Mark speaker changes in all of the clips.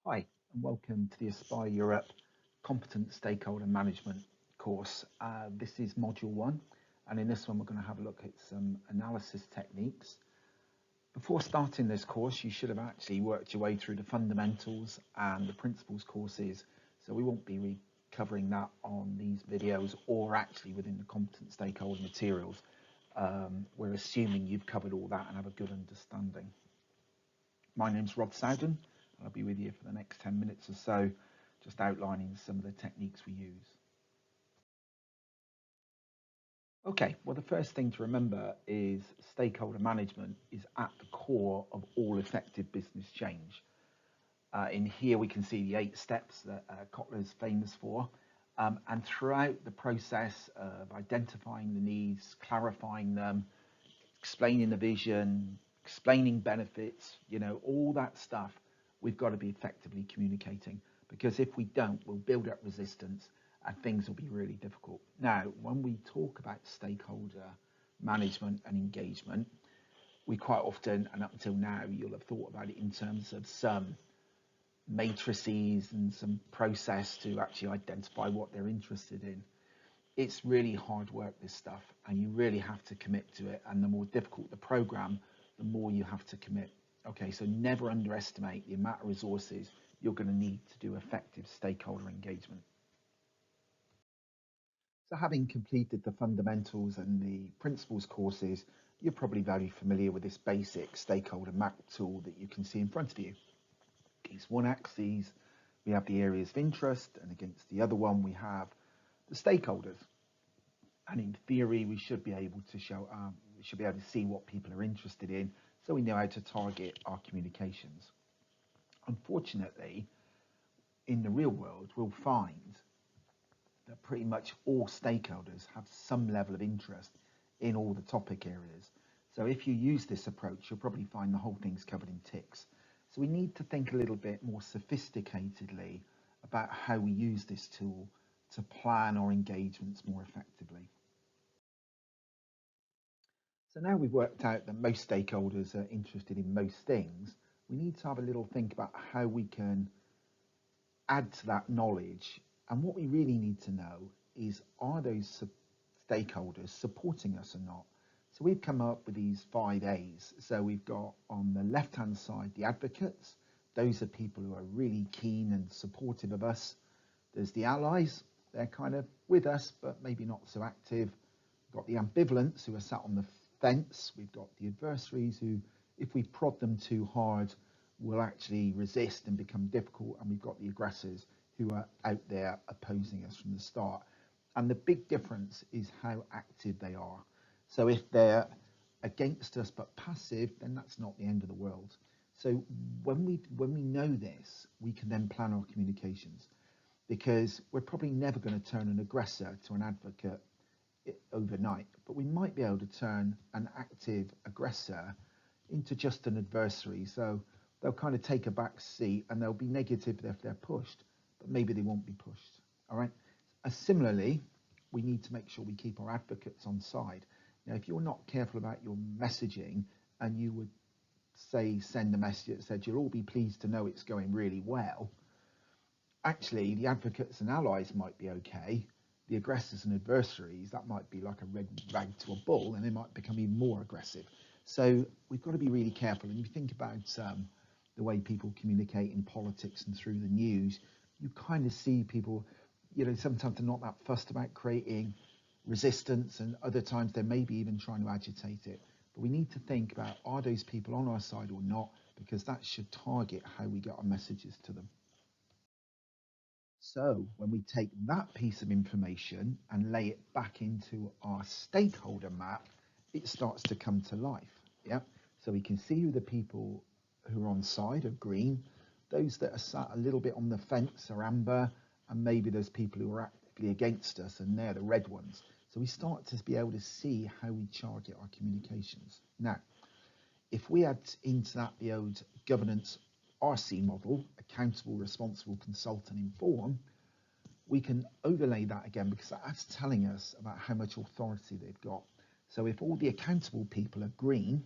Speaker 1: Hi, and welcome to the Aspire Europe Competent Stakeholder Management course. This is Module 1, and in this one we're going to have a look at some analysis techniques. Before starting this course, you should have actually worked your way through the Fundamentals and the Principles courses, so we won't be covering that on these videos or actually within the Competent Stakeholder materials. We're assuming you've covered all that and have a good understanding. My name's Rod Sowden. I'll be with you for the next 10 minutes or so, just outlining some of the techniques we use. Okay, well, the first thing to remember is stakeholder management is at the core of all effective business change. In here, we can see the 8 steps that Kotler is famous for. And throughout the process of identifying the needs, clarifying them, explaining the vision, explaining benefits, all that stuff, we've got to be effectively communicating, because if we don't, we'll build up resistance and things will be really difficult. Now, when we talk about stakeholder management and engagement, we quite often, and up until now, you'll have thought about it in terms of some matrices and some process to actually identify what they're interested in. It's really hard work, this stuff, and you really have to commit to it. And the more difficult the program, the more you have to commit. Okay, so never underestimate the amount of resources you're going to need to do effective stakeholder engagement. So having completed the fundamentals and the principles courses, you're probably very familiar with this basic stakeholder map tool that you can see in front of you. Against one axis, we have the areas of interest, and against the other one, we have the stakeholders. And in theory, we should be able to see what people are interested in, so we know how to target our communications. Unfortunately, in the real world, we'll find that pretty much all stakeholders have some level of interest in all the topic areas. So if you use this approach, you'll probably find the whole thing's covered in ticks. So we need to think a little bit more sophisticatedly about how we use this tool to plan our engagements more effectively. So now we've worked out that most stakeholders are interested in most things, we need to have a little think about how we can add to that knowledge. And what we really need to know is, are those stakeholders supporting us or not? So we've come up with these 5 A's. So we've got on the left-hand side, the advocates. Those are people who are really keen and supportive of us. There's the allies. They're kind of with us, but maybe not so active. We've got the ambivalents who are sat on the fence. We've got the adversaries who, if we prod them too hard, will actually resist and become difficult. And we've got the aggressors who are out there opposing us from the start. And the big difference is how active they are. So if they're against us but passive, then that's not the end of the world. So when we know this, we can then plan our communications, because we're probably never going to turn an aggressor to an advocate overnight, but we might be able to turn an active aggressor into just an adversary. So they'll kind of take a back seat and they'll be negative if they're pushed, but maybe they won't be pushed. All right. Similarly, we need to make sure we keep our advocates on side. Now, if you're not careful about your messaging and you would send a message that said, you'll all be pleased to know it's going really well, actually the advocates and allies might be okay. The aggressors and adversaries, that might be like a red rag to a bull, and they might become even more aggressive. So we've got to be really careful. And if you think about the way people communicate in politics and through the news, you kind of see people, sometimes they're not that fussed about creating resistance, and other times they're maybe even trying to agitate it. But we need to think about, are those people on our side or not? Because that should target how we get our messages to them. So when we take that piece of information and lay it back into our stakeholder map, it starts to come to life. Yeah. So we can see who the people who are on side of green, those that are sat a little bit on the fence are amber, and maybe there's people who are actively against us, and they're the red ones. So we start to be able to see how we target our communications. Now, if we add into that the old governance RC model, accountable, responsible, consult and inform, we can overlay that again, because that's telling us about how much authority they've got. So if all the accountable people are green,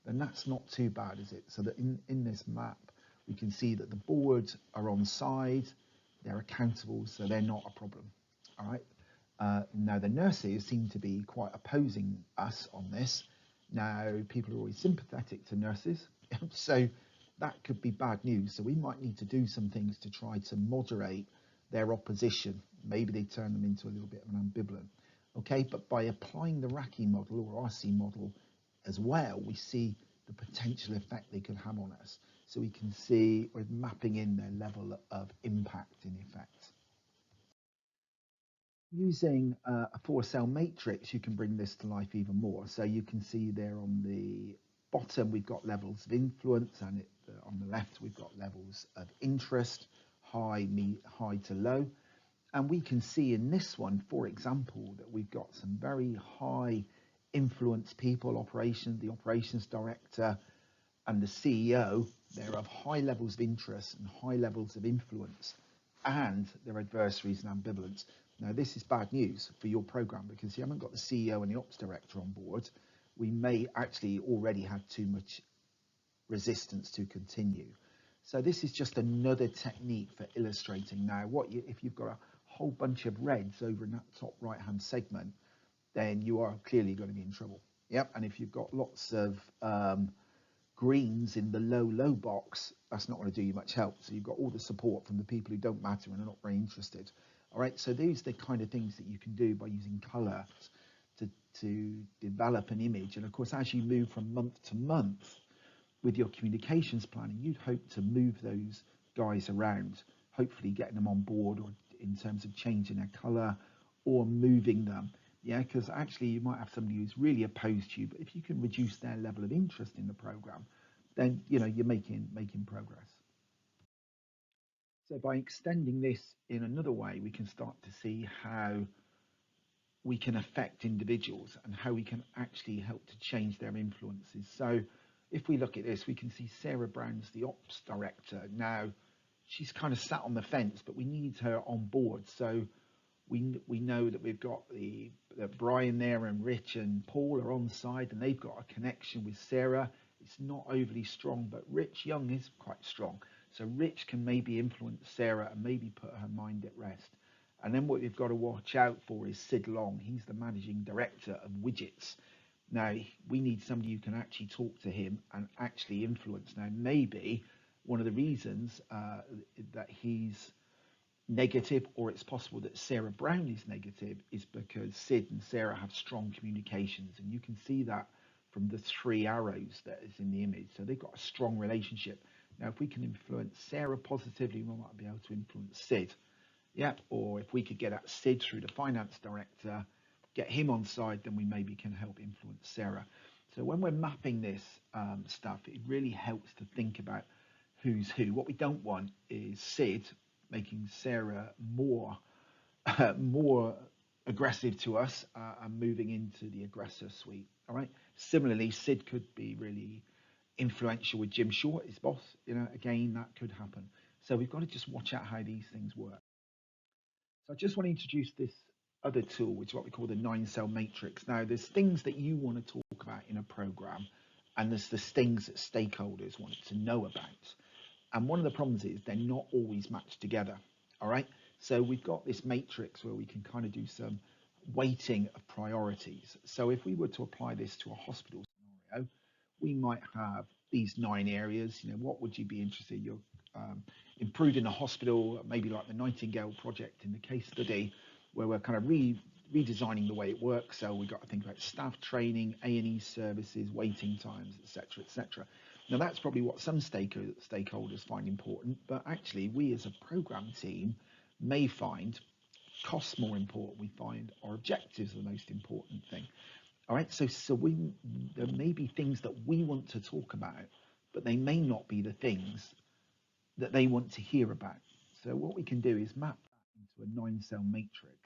Speaker 1: then that's not too bad, is it? So that in this map, We can see that the board are on side, they're accountable, so they're not a problem. All right. Now the nurses seem to be quite opposing us on this. Now people are always sympathetic to nurses, so that could be bad news. So we might need to do some things to try to moderate their opposition. Maybe they turn them into a little bit of an ambivalent. Okay, but by applying the RACI model or RC model as well, we see the potential effect they could have on us. So we can see we're mapping in their level of impact in effect. Using a 4-cell matrix, you can bring this to life even more. So you can see there on the bottom, we've got levels of influence, and on the left, we've got levels of interest, high to low. And we can see in this one, for example, that we've got some very high influence people, the operations director and the CEO. They're of high levels of interest and high levels of influence, and their adversaries and ambivalence. Now, this is bad news for your program because you haven't got the CEO and the ops director on board. We may actually already have too much resistance to continue. So this is just another technique for illustrating. Now, if you've got a whole bunch of reds over in that top right-hand segment, then you are clearly going to be in trouble. Yep, and if you've got lots of greens in the low box, that's not going to do you much help. So you've got all the support from the people who don't matter and are not very interested. All right, so these are the kind of things that you can do by using colour to develop an image. And of course, as you move from month to month with your communications planning, you'd hope to move those guys around, hopefully getting them on board, or in terms of changing their colour or moving them. Yeah, because actually you might have somebody who's really opposed to you, but if you can reduce their level of interest in the program, then you're making progress. So by extending this in another way, we can start to see how we can affect individuals and how we can actually help to change their influences. So if we look at this, we can see Sarah Brown's the ops director. Now, she's kind of sat on the fence, but we need her on board. So we know that we've got that Brian there and Rich and Paul are on side, and they've got a connection with Sarah. It's not overly strong, but Rich Young is quite strong. So Rich can maybe influence Sarah and maybe put her mind at rest. And then what we've got to watch out for is Sid Long. He's the managing director of Widgets. Now, we need somebody who can actually talk to him and actually influence. Now, maybe one of the reasons that he's negative, or it's possible that Sarah Brown is negative, is because Sid and Sarah have strong communications. And you can see that from the 3 arrows that is in the image. So they've got a strong relationship. Now, if we can influence Sarah positively, we might be able to influence Sid. Yeah, or if we could get at Sid through the finance director, get him on side, then we maybe can help influence Sarah. So when we're mapping this stuff, it really helps to think about who's who. What we don't want is Sid making Sarah more aggressive to us and moving into the aggressor suite. All right. Similarly, Sid could be really influential with Jim Short, his boss. Again, that could happen. So we've got to just watch out how these things work. So I just want to introduce this other tool, which is what we call the 9-cell matrix. Now, there's things that you want to talk about in a program, and there's things that stakeholders want to know about. And one of the problems is they're not always matched together. All right. So we've got this matrix where we can kind of do some weighting of priorities. So if we were to apply this to a hospital scenario, we might have these 9 areas. What would you be interested in? You're improving the hospital, maybe like the Nightingale project in the case study, where we're kind of redesigning the way it works. So we've got to think about staff training, A&E services, waiting times, etc., etc. Now, that's probably what some stakeholders find important, but actually we as a program team may find costs more important. We find our objectives are the most important thing. All right, so there may be things that we want to talk about, but they may not be the things that they want to hear about. So what we can do is map that into a 9-cell matrix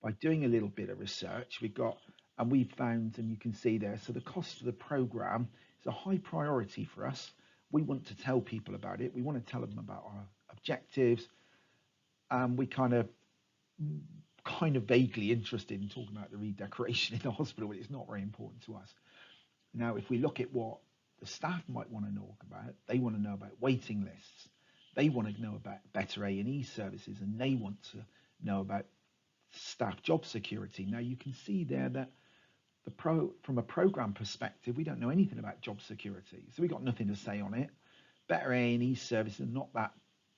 Speaker 1: by doing a little bit of research. We've found, and you can see there, so the cost of the program is a high priority for us. We want to tell people about it. We want to tell them about our objectives. We kind of vaguely interested in talking about the redecoration in the hospital, but it's not very important to us. Now, if we look at what the staff might want to know about. They want to know about waiting lists. They want to know about better A&E services, and they want to know about staff job security. Now you can see there that from a program perspective, we don't know anything about job security, so we got nothing to say on it. Better A&E services are not that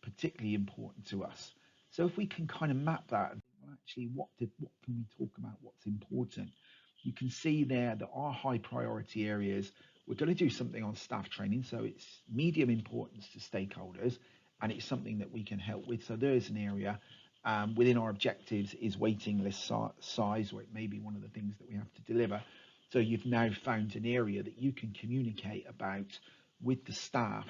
Speaker 1: particularly important to us. So if we can kind of map that, and think, well, actually, what can we talk about? What's important? You can see there that our high priority areas, we're going to do something on staff training, so it's medium importance to stakeholders, and it's something that we can help with. So there is an area within our objectives is waiting list size, or it may be one of the things that we have to deliver. So you've now found an area that you can communicate about with the staff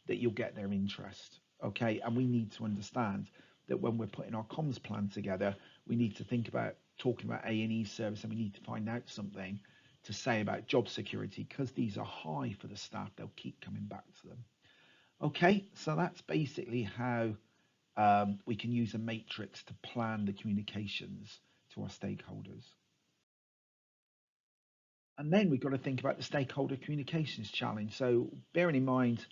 Speaker 1: that you'll get their interest. Okay, and we need to understand that when we're putting our comms plan together, we need to think about talking about A&E service, and we need to find out something to say about job security, because these are high for the staff. They'll keep coming back to them. Okay, so that's basically how we can use a matrix to plan the communications to our stakeholders. And then we've got to think about the stakeholder communications challenge. So bearing in mind,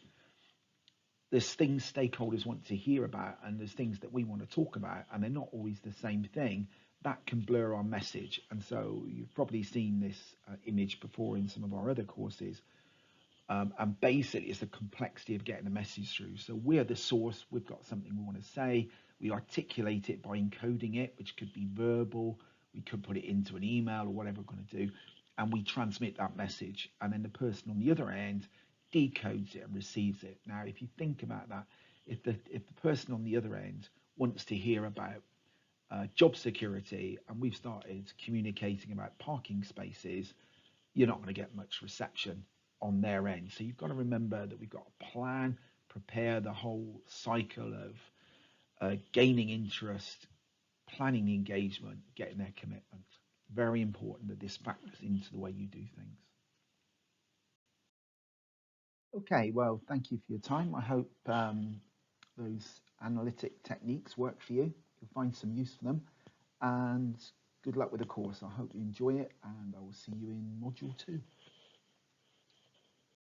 Speaker 1: there's things stakeholders want to hear about, and there's things that we want to talk about, and they're not always the same thing. That can blur our message. And so you've probably seen this image before in some of our other courses. And basically, it's the complexity of getting the message through. So we're the source, we've got something we want to say, we articulate it by encoding it, which could be verbal, we could put it into an email or whatever we're going to do, and we transmit that message. And then the person on the other end decodes it and receives it. Now, if you think about that, if the person on the other end wants to hear about job security, and we've started communicating about parking spaces, you're not going to get much reception on their end. So you've got to remember that we've got to plan, prepare the whole cycle of gaining interest, planning the engagement, getting their commitment. Very important that this factors into the way you do things. Okay, well, thank you for your time. I hope those analytic techniques work for you. You'll find some use for them. And good luck with the course. I hope you enjoy it, and I will see you in module 2.